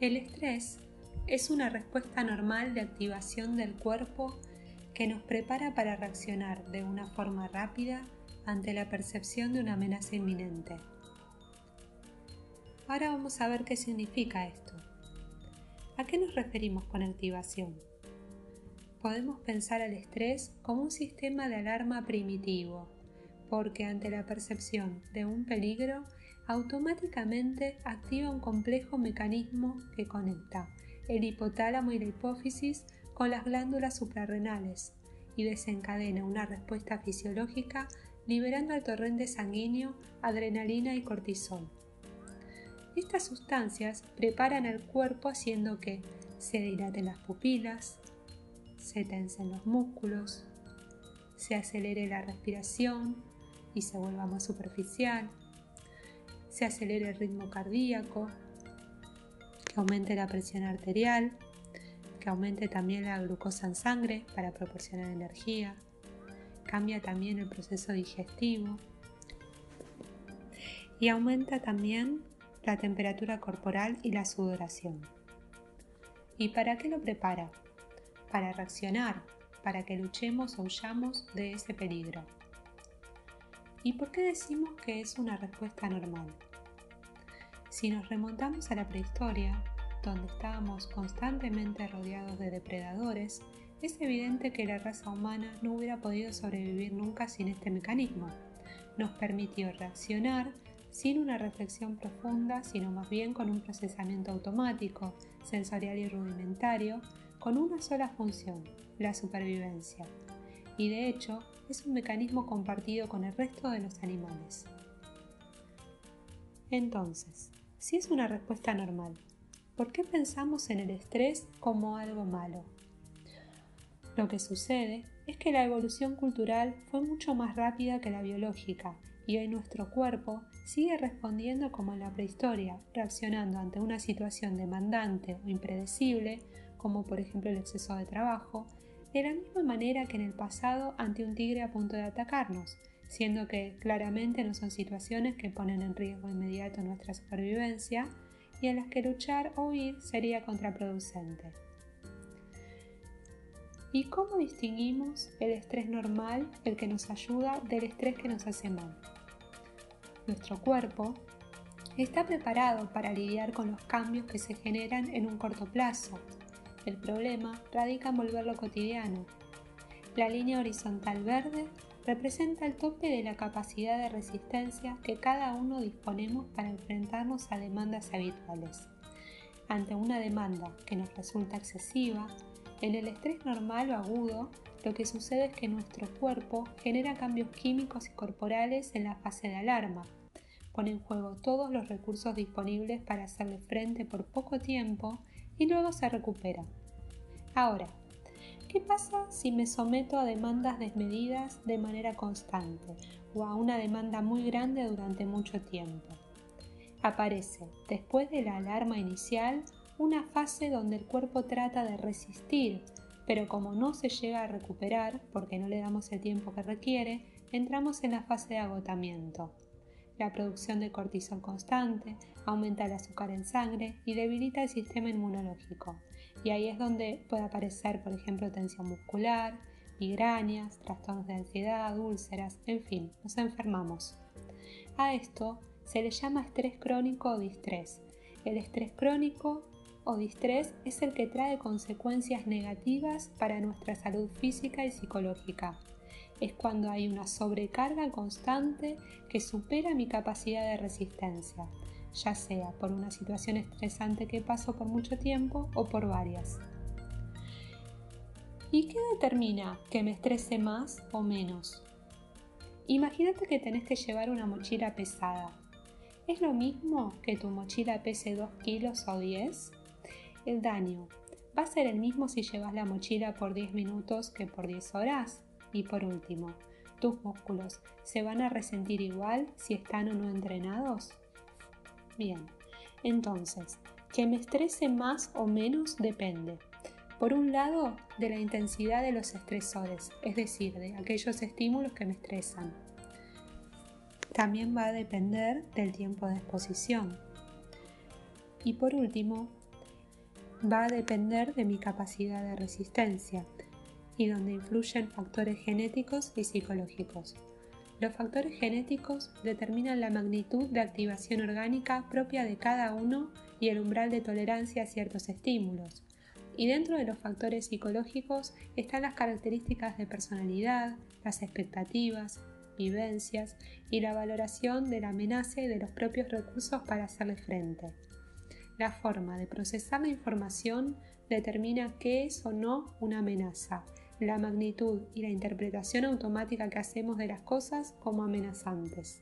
El estrés es una respuesta normal de activación del cuerpo que nos prepara para reaccionar de una forma rápida ante la percepción de una amenaza inminente. Ahora vamos a ver qué significa esto. ¿A qué nos referimos con activación? Podemos pensar al estrés como un sistema de alarma primitivo, porque ante la percepción de un peligro, automáticamente activa un complejo mecanismo que conecta el hipotálamo y la hipófisis con las glándulas suprarrenales y desencadena una respuesta fisiológica liberando al torrente sanguíneo adrenalina y cortisol. Estas sustancias preparan al cuerpo haciendo que se dilaten las pupilas, se tensen los músculos, se acelere la respiración y se vuelva más superficial, se acelere el ritmo cardíaco, que aumente la presión arterial, que aumente también la glucosa en sangre para proporcionar energía, cambia también el proceso digestivo y aumenta también la temperatura corporal y la sudoración. ¿Y para qué lo prepara? Para reaccionar, para que luchemos o huyamos de ese peligro. ¿Y por qué decimos que es una respuesta normal? Si nos remontamos a la prehistoria, donde estábamos constantemente rodeados de depredadores, es evidente que la raza humana no hubiera podido sobrevivir nunca sin este mecanismo. Nos permitió reaccionar sin una reflexión profunda, sino más bien con un procesamiento automático, sensorial y rudimentario, con una sola función, la supervivencia. Y de hecho, es un mecanismo compartido con el resto de los animales. Entonces, si es una respuesta normal, ¿por qué pensamos en el estrés como algo malo? Lo que sucede es que la evolución cultural fue mucho más rápida que la biológica y hoy nuestro cuerpo sigue respondiendo como en la prehistoria, reaccionando ante una situación demandante o impredecible, como por ejemplo el exceso de trabajo, de la misma manera que en el pasado ante un tigre a punto de atacarnos, siendo que claramente no son situaciones que ponen en riesgo inmediato nuestra supervivencia y en las que luchar o huir sería contraproducente. ¿Y cómo distinguimos el estrés normal, el que nos ayuda, del estrés que nos hace mal? Nuestro cuerpo está preparado para lidiar con los cambios que se generan en un corto plazo. El problema radica en volverlo cotidiano. La línea horizontal verde representa el tope de la capacidad de resistencia que cada uno disponemos para enfrentarnos a demandas habituales. Ante una demanda que nos resulta excesiva, en el estrés normal o agudo, lo que sucede es que nuestro cuerpo genera cambios químicos y corporales en la fase de alarma, pone en juego todos los recursos disponibles para hacerle frente por poco tiempo y luego se recupera. Ahora, ¿qué pasa si me someto a demandas desmedidas de manera constante o a una demanda muy grande durante mucho tiempo? Aparece, después de la alarma inicial, una fase donde el cuerpo trata de resistir, pero como no se llega a recuperar porque no le damos el tiempo que requiere, entramos en la fase de agotamiento. La producción de cortisol constante aumenta el azúcar en sangre y debilita el sistema inmunológico. Y ahí es donde puede aparecer, por ejemplo, tensión muscular, migrañas, trastornos de ansiedad, úlceras, en fin, nos enfermamos. A esto se le llama estrés crónico o distrés. El estrés crónico o distrés es el que trae consecuencias negativas para nuestra salud física y psicológica. Es cuando hay una sobrecarga constante que supera mi capacidad de resistencia, ya sea por una situación estresante que paso por mucho tiempo o por varias. ¿Y qué determina que me estrese más o menos? Imagínate que tenés que llevar una mochila pesada. ¿Es lo mismo que tu mochila pese 2 kilos o 10? El daño va a ser el mismo si llevas la mochila por 10 minutos que por 10 horas. Y por último, ¿tus músculos se van a resentir igual si están o no entrenados? Bien, entonces, que me estrese más o menos depende, por un lado, de la intensidad de los estresores, es decir, de aquellos estímulos que me estresan. También va a depender del tiempo de exposición. Y por último, va a depender de mi capacidad de resistencia y donde influyen factores genéticos y psicológicos. Los factores genéticos determinan la magnitud de activación orgánica propia de cada uno y el umbral de tolerancia a ciertos estímulos. Y dentro de los factores psicológicos están las características de personalidad, las expectativas, vivencias y la valoración de la amenaza y de los propios recursos para hacerle frente. La forma de procesar la información determina qué es o no una amenaza, la magnitud y la interpretación automática que hacemos de las cosas como amenazantes.